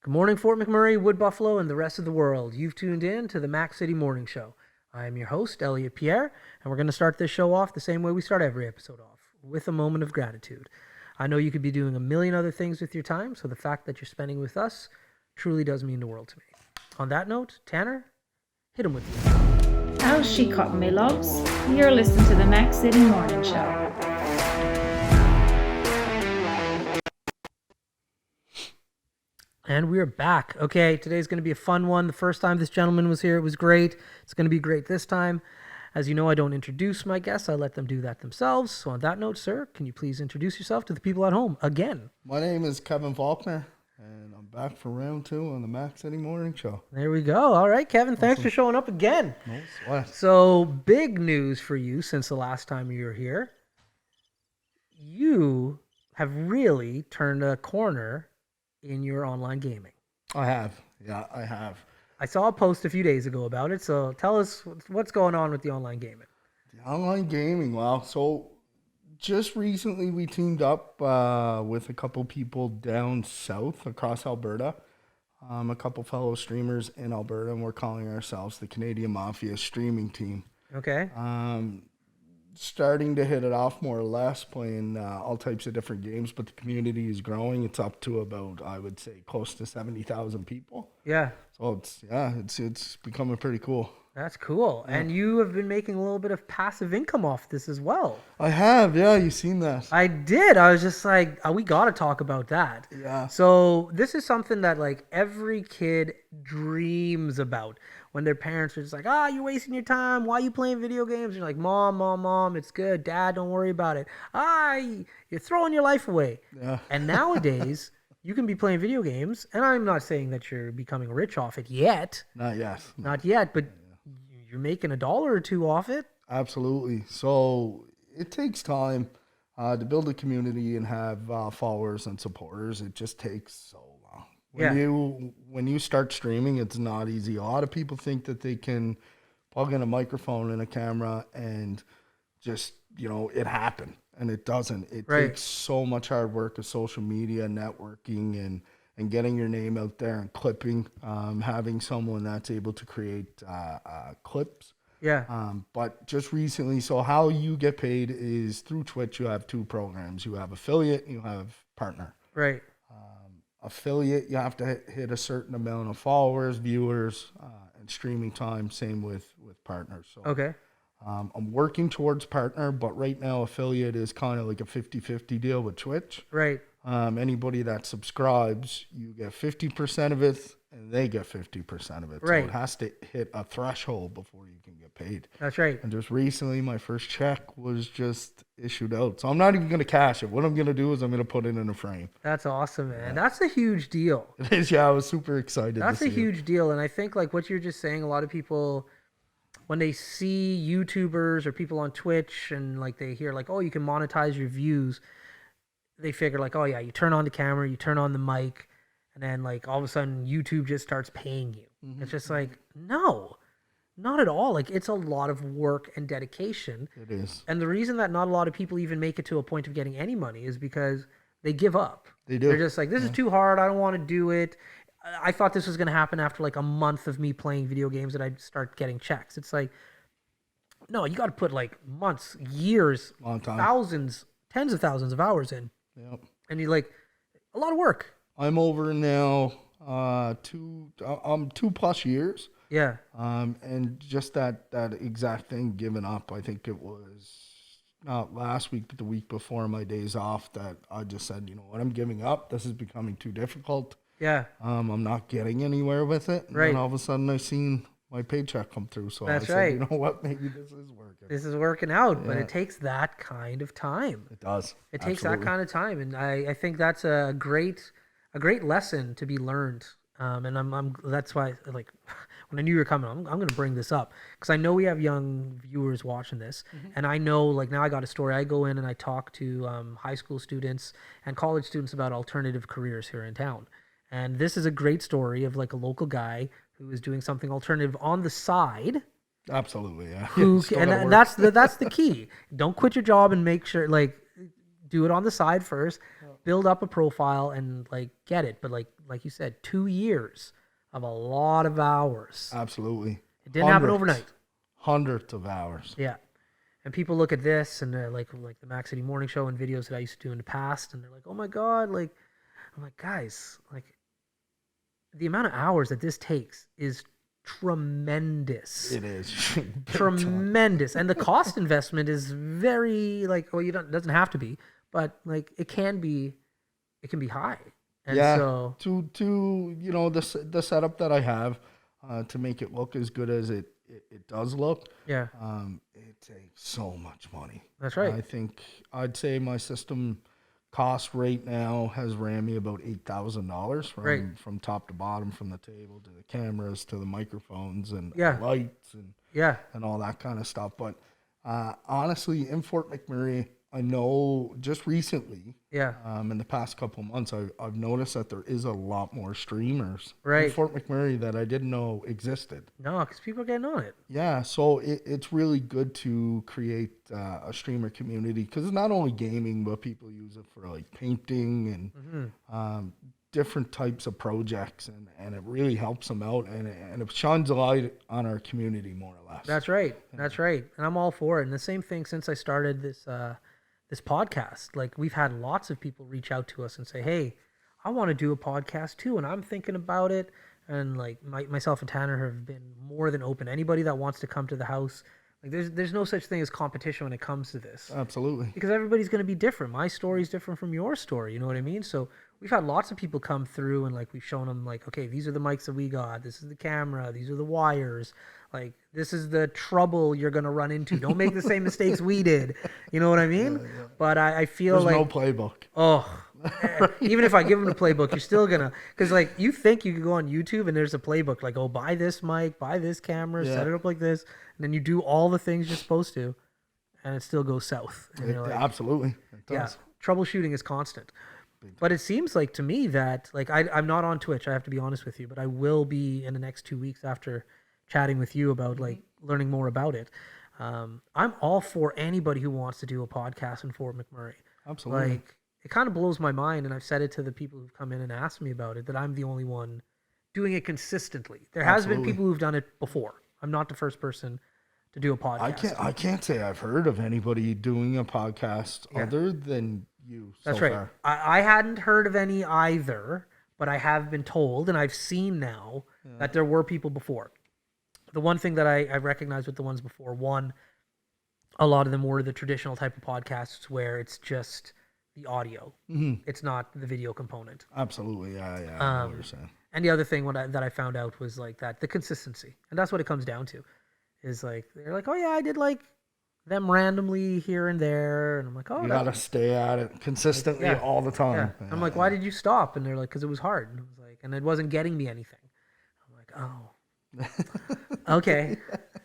Good morning, Fort McMurray, Wood Buffalo, and the rest of the world. You've tuned in to the Mac City Morning Show. I am your host, Elliot Pierre, and we're going to start this show off the same way we start every episode off, with a moment of gratitude. I know you could be doing a million other things with your time, so the fact that you're spending with us truly does mean the world to me. On that note, Tanner, hit him with you. How's she cutting me, loves? You're listening to the Mac City Morning Show. And we're back. Okay, today's going to be a fun one. The first time this gentleman was here, it was great. It's going to be great this time. As you know, I don't introduce my guests. I let them do that themselves. So on that note, sir, can you please introduce yourself to the people at home again? My name is Kevin Faulkner, and I'm back for round 2 on the Mac City Morning Show. There we go. All right, Kevin, thanks for showing up again. No sweat. So big news for you since the last time you were here. You have really turned a corner in your online gaming. I have. Yeah, I have. I saw a post a few days ago about it, so tell us what's going on with the online gaming. The online gaming, wow. So just recently we teamed up with a couple people down south across Alberta, a couple fellow streamers in Alberta, and we're calling ourselves the Canadian Mafia Streaming Team. Okay. Starting to hit it off more or less, playing all types of different games, but the community is growing. It's up to about, I would say, close to 70,000 people. Yeah. So it's becoming pretty cool. That's cool. Yeah. And you have been making a little bit of passive income off this as well. I have, yeah. You seen that? I did. I was just like, we got to talk about that. Yeah. So this is something that like every kid dreams about. When their parents are just like, you're wasting your time. Why are you playing video games? You're like, Mom, it's good. Dad, don't worry about it. You're throwing your life away. Yeah. And nowadays, you can be playing video games, and I'm not saying that you're becoming rich off it yet. Not yet. Not yet, but you're making $1 or $2 off it. Absolutely. So it takes time to build a community and have followers and supporters. It just takes so long. When you start streaming, it's not easy. A lot of people think that they can plug in a microphone and a camera and just, it happened. And it doesn't. It takes so much hard work of social media, networking, and getting your name out there and clipping, having someone that's able to create clips. Yeah. But just recently, so how you get paid is through Twitch. You have 2 programs. You have affiliate, you have partner. Right. Affiliate, you have to hit a certain amount of followers, viewers, and streaming time. Same with partners. So, okay. I'm working towards partner, but right now affiliate is kind of like a 50-50 deal with Twitch. Right. Anybody that subscribes, you get 50% of it, and they get 50% of it. Right. So it has to hit a threshold before you can get paid. That's right. And just recently, my first check was just issued out. So I'm not even going to cash it. What I'm going to do is I'm going to put it in a frame. That's awesome, man. Yeah. That's a huge deal. It is, yeah. I was super excited. That's a huge deal. And I think like what you're just saying, a lot of people, when they see YouTubers or people on Twitch and like they hear like, you can monetize your views, they figure like, you turn on the camera, you turn on the mic, and then like all of a sudden YouTube just starts paying you. Mm-hmm. It's just like, no, not at all. Like it's a lot of work and dedication. It is. And the reason that not a lot of people even make it to a point of getting any money is because they give up. They do. They're just like, this is too hard. I don't want to do it. I thought this was going to happen after like a month of me playing video games that I'd start getting checks. It's like, no, you got to put like months, years, long time, thousands, tens of thousands of hours in. Yep. And you're like, a lot of work. I'm over now 2+ years. Yeah. And just that exact thing, giving up. I think it was not last week, but the week before my days off that I just said, you know what, I'm giving up. This is becoming too difficult. Yeah. I'm not getting anywhere with it. And then all of a sudden I seen my paycheck come through. So I said, you know what, maybe this is working. This is working out, but it takes that kind of time. It does. It takes that kind of time. And I think that's a great lesson to be learned. And that's why, like, when I knew you were coming, I'm going to bring this up because I know we have young viewers watching this. Mm-hmm. And I know, like, now I got a story. I go in and I talk to high school students and college students about alternative careers here in town. And this is a great story of, like, a local guy who is doing something alternative on the side. Absolutely, yeah. And that's the key. Don't quit your job and make sure, like, do it on the side first. build up a profile and like get it. But like you said, 2 years of a lot of hours. Absolutely. It didn't happen overnight. Hundreds of hours. Yeah. And people look at this and they're like the Mac City Morning Show and videos that I used to do in the past, and they're like, oh my God, like, I'm like, guys, like, the amount of hours that this takes is tremendous. It is. Tremendous. And the cost investment is very, like, well, it doesn't have to be, but like, it can be high. And so to you know, the setup that I have to make it look as good as it does look. Yeah. It takes so much money. That's right. I think I'd say my system cost right now has ran me about $8,000 from top to bottom, from the table to the cameras to the microphones and the lights and all that kind of stuff. But honestly, in Fort McMurray, I know just recently, in the past couple months, I've noticed that there is a lot more streamers in Fort McMurray that I didn't know existed. No, because people are getting on it. Yeah, so it's really good to create a streamer community, because it's not only gaming, but people use it for like painting and different types of projects, and it really helps them out, and it shines a light on our community more or less. That's right. That's right. And I'm all for it. And the same thing since I started this podcast. Like, we've had lots of people reach out to us and say, hey, I want to do a podcast too, and I'm thinking about it. And like myself and Tanner have been more than open. Anybody that wants to come to the house, like, there's no such thing as competition when it comes to this. Absolutely. Because everybody's going to be different. My story is different from your story. You know what I mean? So we've had lots of people come through, and like, we've shown them like, okay, these are the mics that we got. This is the camera. These are the wires. Like, this is the trouble you're going to run into. Don't make the same mistakes we did. You know what I mean? Yeah. But I feel there's like... no playbook. Oh, even if I give them the playbook, you're still going to... Because, like, you think you could go on YouTube and there's a playbook. Like, oh, buy this mic, buy this camera, set it up like this. And then you do all the things you're supposed to, and it still goes south. Absolutely. It does. Yeah, troubleshooting is constant. But it seems like to me that, like, I'm not on Twitch, I have to be honest with you, but I will be in the next 2 weeks after chatting with you about like learning more about it. I'm all for anybody who wants to do a podcast in Fort McMurray. Absolutely. Like, it kind of blows my mind, and I've said it to the people who've come in and asked me about it, that I'm the only one doing it consistently. There has been people who've done it before. I'm not the first person to do a podcast. I can't say I've heard of anybody doing a podcast other than you. That's so right. Far. I hadn't heard of any either, but I have been told, and I've seen now that there were people before. The one thing that I recognized with the ones before, one, a lot of them were the traditional type of podcasts where it's just the audio. It's not the video component. Absolutely, yeah. I know what you're saying. And the other thing that I found out was like that, the consistency. And that's what it comes down to. Is like, they're like, oh yeah, I did like them randomly here and there. And I'm like, oh. You got to stay at it consistently all the time. Yeah. I'm like, why did you stop? And they're like, because it was hard. And I was like, and it wasn't getting me anything. I'm like, oh. Okay,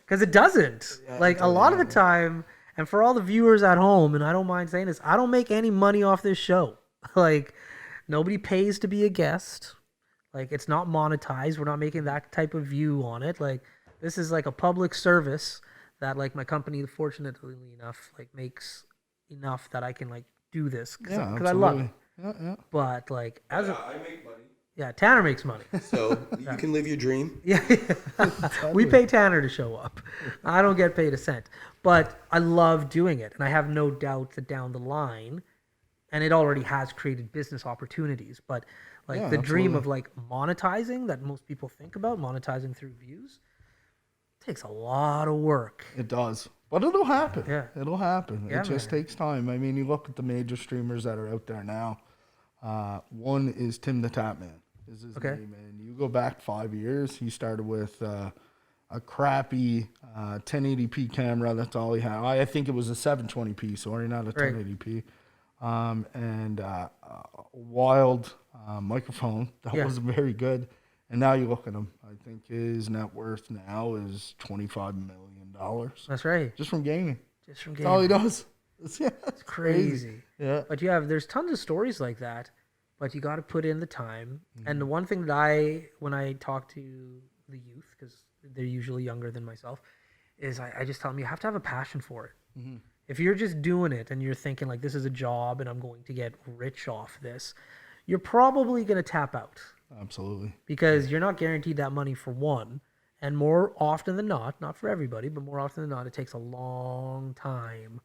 because it doesn't. Like, a lot of the time, and for all the viewers at home, and I don't mind saying this, I don't make any money off this show. Like, nobody pays to be a guest. Like, it's not monetized. We're not making that type of view on it. Like, this is like a public service that, like, my company, fortunately enough, like, makes enough that I can like do this because I love it. Yeah. But like, I make money. Yeah, Tanner makes money. So you can live your dream. Yeah. We pay Tanner to show up. I don't get paid a cent. But I love doing it. And I have no doubt that down the line, and it already has created business opportunities, but like the dream of like monetizing that most people think about, monetizing through views, takes a lot of work. It does. But it'll happen. Yeah. It'll happen. Yeah, it just takes time. I mean, you look at the major streamers that are out there now. One is Tim the Tap Man. Is his name, and you go back 5 years, he started with a crappy 1080p camera. That's all he had. I think it was a 720p, sorry, not a 1080p. And a wild microphone that was very good. And now you look at him. I think his net worth now is $25 million. That's right. Just from gaming. Just from gaming. That's all he does. It's crazy. Yeah. But there's tons of stories like that. But you got to put in the time. And the one thing that when I talk to the youth, because they're usually younger than myself, is I just tell them you have to have a passion for it. If you're just doing it and you're thinking like this is a job and I'm going to get rich off this, you're probably going to tap out. Absolutely. Because you're not guaranteed that money for one. And more often than not for everybody, but more often than not, it takes a long time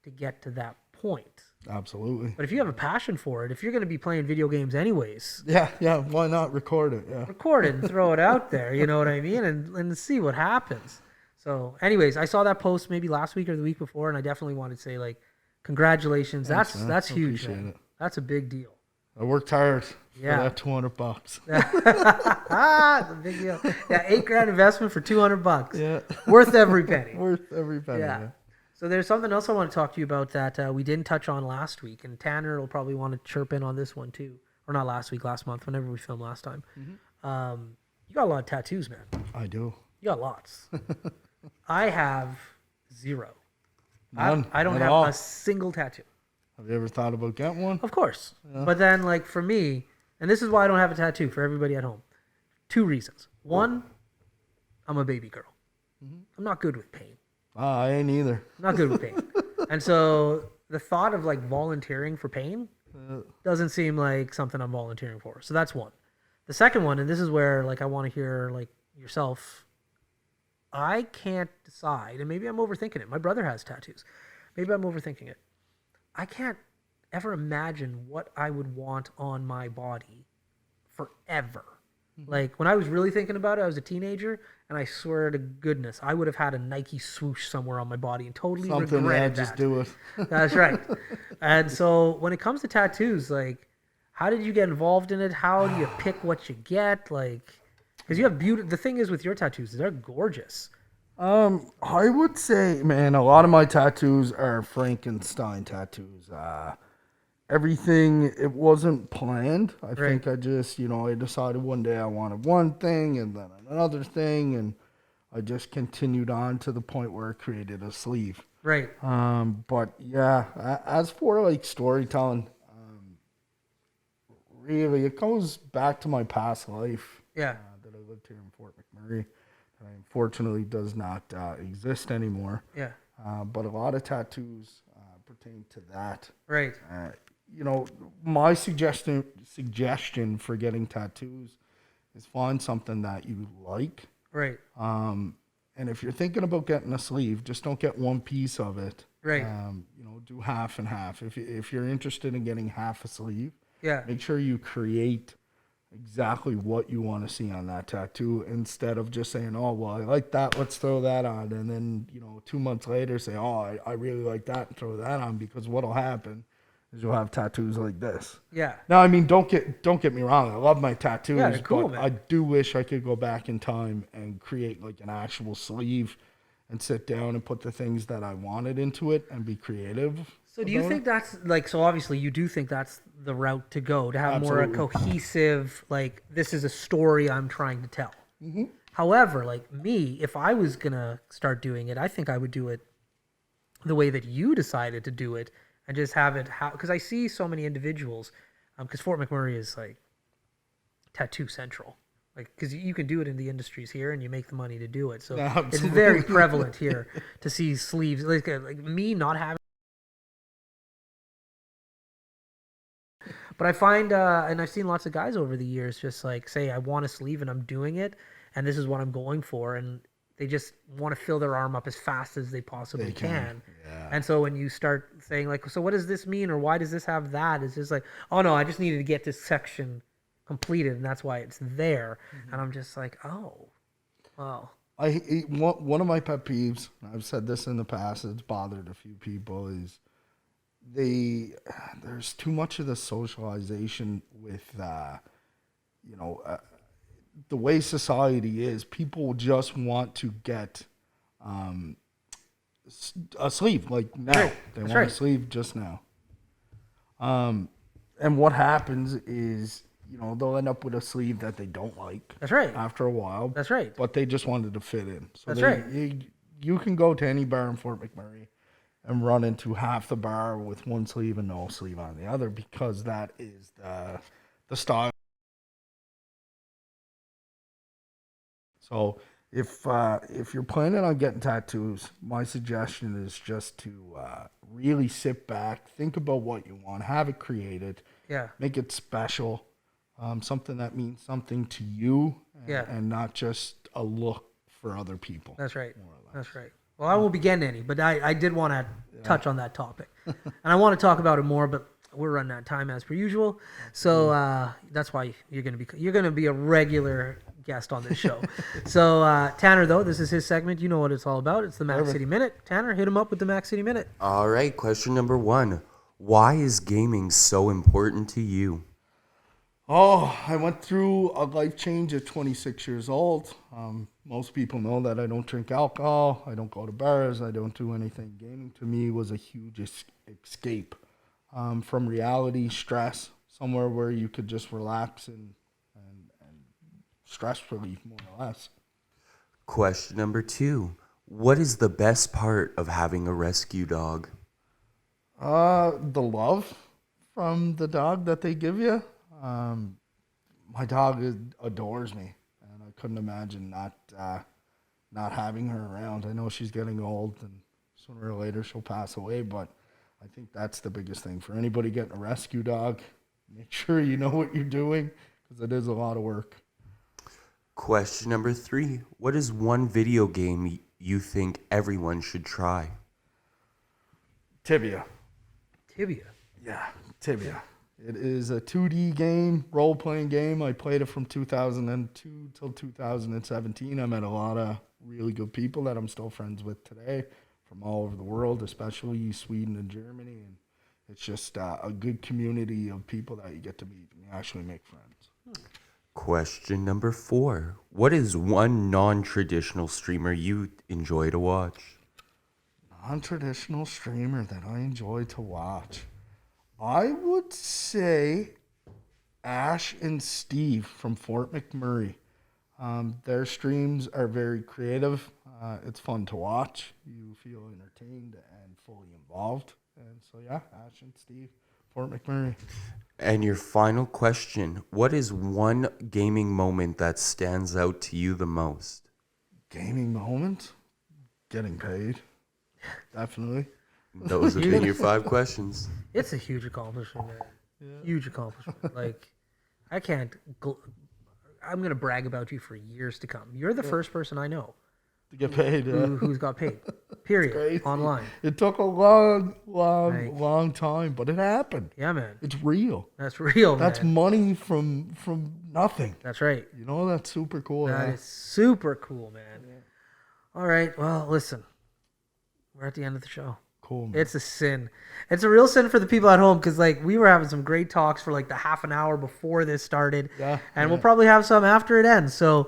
to get to that point. Absolutely. But if you have a passion for it, if you're going to be playing video games anyways, yeah, why not record it? Yeah. record it and throw it out there, you know what I mean? And see what happens. So anyways, I saw that post maybe last week or the week before, and I definitely wanted to say, like, congratulations. Thanks, That's man. huge, Appreciate man. it. That's a big deal. I worked hard Yeah. for that $200. It's a big deal. Yeah, $8,000 investment for $200. Yeah. Worth every penny. Worth every penny. Yeah. Yeah. So there's something else I want to talk to you about that we didn't touch on last week, and Tanner will probably want to chirp in on this one too, or not last week, last month, whenever we filmed last time. You got a lot of tattoos, man. I do. You got lots. I have zero. None I don't at have all. a single tattoo. Have you ever thought about getting one? Of course. But then, like, for me, and this is why I don't have a tattoo for everybody at home. 2 reasons. One, I'm a baby girl. I'm not good with pain. I ain't either. Not good with pain. And so the thought of, like, volunteering for pain doesn't seem like something I'm volunteering for. So that's one. The second one, and this is where, like, I want to hear, like, yourself. I can't decide, and maybe I'm overthinking it. My brother has tattoos. Maybe I'm overthinking it. I can't ever imagine what I would want on my body forever. Like, when I was really thinking about it, I was a teenager, and I swear to goodness, I would have had a Nike swoosh somewhere on my body and totally Something, yeah, regretted just that. do it. That's right. And so when it comes to tattoos, like, how did you get involved in it? How do you pick what you get? Like, because you have beauty. The thing is with your tattoos, they're gorgeous. I would say, man, a lot of my tattoos are Frankenstein tattoos. Everything, it wasn't planned. I think I just, I decided one day I wanted one thing and then another thing, and I just continued on to the point where I created a sleeve. Right. But yeah, as for like storytelling, really, it goes back to my past life. Yeah. That I lived here in Fort McMurray. That unfortunately does not exist anymore. Yeah. But a lot of tattoos pertain to that. Right. My suggestion for getting tattoos is find something that you like. Right. And if you're thinking about getting a sleeve, just don't get one piece of it. Right. Do half and half. If you're interested in getting half a sleeve, Yeah. make sure you create exactly what you want to see on that tattoo instead of just saying, oh, well, I like that, let's throw that on. And then, 2 months later say, oh, I really like that and throw that on, because what'll happen is you'll have tattoos like this. Yeah. Now, I mean, don't get me wrong. I love my tattoos, Yeah, they're cool, but man. I do wish I could go back in time and create like an actual sleeve and sit down and put the things that I wanted into it and be creative. So do you about think it. that's like, so obviously you do think that's the route to go, to have more a Absolutely. cohesive, like, this is a story I'm trying to tell. However, like me, if I was going to start doing it, I think I would do it the way that you decided to do it and just have it, because I see so many individuals, because Fort McMurray is like tattoo central. Like, because you can do it in the industries here and you make the money to do it. So it's Absolutely. very prevalent here to see sleeves. Like me not having. But I find, and I've seen lots of guys over the years just like say, I want a sleeve and I'm doing it, and this is what I'm going for. And they just want to fill their arm up as fast as they possibly can. Yeah. And so when you start saying, like, so what does this mean? Or why does this have that? It's just like, oh, no, I just needed to get this section completed, and that's why it's there. And I'm just like, oh, well. One of my pet peeves, I've said this in the past, it's bothered a few people, is there's too much of the socialization with the way society is. People just want to get a sleeve like now. Right. They That's want right. a sleeve just now. And what happens is, they'll end up with a sleeve that they don't like. That's right. After a while. That's right. But they just wanted to fit in. So That's right. You can go to any bar in Fort McMurray and run into half the bar with one sleeve and no sleeve on the other, because that is the style. So if you're planning on getting tattoos, my suggestion is just to really sit back, think about what you want, have it created, Yeah. make it special, something that means something to you, and not just a look for other people. That's right. That's right. Well, I won't be getting any, but I did want to touch on that topic. And I want to talk about it more, but we're running out of time as per usual. So that's why you're gonna be a regular guest on this show. So Tanner, though, this is his segment. You know what it's all about. It's the Mac City Minute. Tanner, hit him up with the Mac City Minute. All right, question number 1. Why is gaming so important to you? Oh, I went through a life change at 26 years old. Most people know that I don't drink alcohol. I don't go to bars. I don't do anything. Gaming to me was a huge escape from reality, stress, somewhere where you could just relax and stress relief, more or less. Question number 2. What is the best part of having a rescue dog? The love from the dog that they give you. My dog adores me, and I couldn't imagine not having her around. I know she's getting old, and sooner or later she'll pass away, but I think that's the biggest thing. For anybody getting a rescue dog, make sure you know what you're doing, because it is a lot of work. Question number 3. What is one video game you think everyone should try? Tibia. Tibia. Yeah, Tibia. It is a 2D game, role-playing game. I played it from 2002 till 2017. I met a lot of really good people that I'm still friends with today from all over the world, especially Sweden and Germany. And it's just a good community of people that you get to meet and you actually make friends. Question number 4. What is one non-traditional streamer you enjoy to watch? Non-traditional streamer that I enjoy to watch. I would say Ash and Steve from Fort McMurray. Their streams are very creative. It's fun to watch. You feel entertained and fully involved. And so, yeah, Ash and Steve, Fort McMurray. And your final question. What is one gaming moment that stands out to you the most? Gaming moment? Getting paid. Definitely. Those have been your 5 questions. It's a huge accomplishment, man. Yeah. Huge accomplishment. Like, I'm going to brag about you for years to come. You're the first person I know to get paid, who's got paid, period, online. It took a long time, but it happened. Yeah, man. It's real. That's real, man. That's money from nothing. That's right. You know, that's super cool. That is super cool, man. Yeah. All right, well, listen. We're at the end of the show. Cool, man. It's a sin. It's a real sin for the people at home because, like, we were having some great talks for, like, the half an hour before this started. Yeah. And we'll probably have some after it ends. So,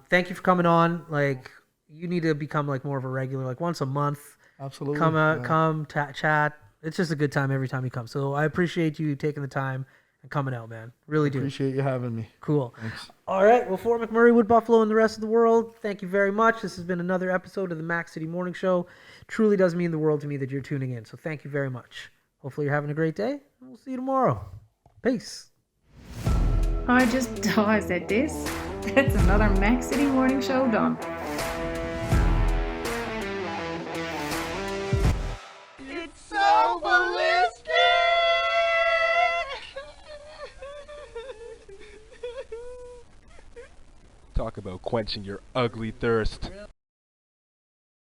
thank you for coming on. Like, you need to become, like, more of a regular, like, once a month. Absolutely. Come out, chat. It's just a good time every time you come. So, I appreciate you taking the time and coming out, man. Really do. Appreciate you having me. Cool. Thanks. All right. Well, Fort McMurray, Wood Buffalo, and the rest of the world, thank you very much. This has been another episode of the Mac City Morning Show. Truly does mean the world to me that you're tuning in. So thank you very much. Hopefully you're having a great day. And we'll see you tomorrow. Peace. I said this. That's another Mac City Morning Show done. It's so ballistic! Talk about quenching your ugly thirst.